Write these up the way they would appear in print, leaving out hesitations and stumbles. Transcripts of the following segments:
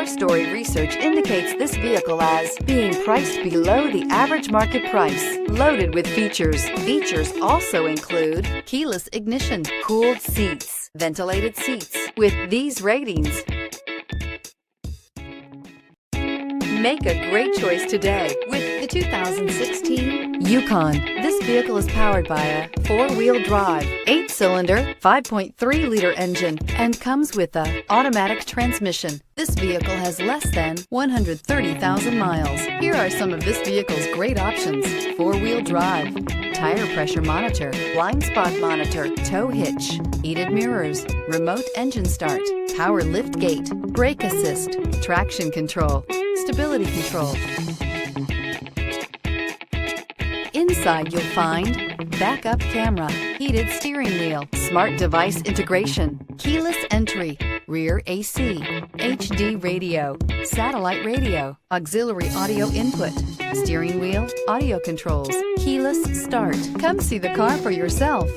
Car Story research indicates this vehicle as being priced below the average market price. Loaded with features. Features also include keyless ignition, cooled seats, ventilated seats. With these ratings, make a great choice today with the 2016 Yukon. This vehicle is powered by a 4-wheel drive, 8-cylinder, 5.3-liter engine and comes with an automatic transmission. This vehicle has less than 130,000 miles. Here are some of this vehicle's great options: 4-wheel drive, tire pressure monitor, blind spot monitor, tow hitch, heated mirrors, remote engine start, power lift gate, brake assist, traction control, stability control. Inside you'll find backup camera, heated steering wheel, smart device integration, keyless entry, rear AC, HD radio, satellite radio, auxiliary audio input, steering wheel audio controls, keyless start. Come see the car for yourself.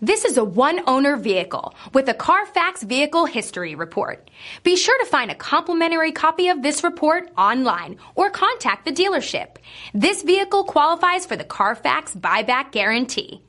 This is a one-owner vehicle with a Carfax Vehicle History Report. Be sure to find a complimentary copy of this report online or contact the dealership. This vehicle qualifies for the Carfax Buyback Guarantee.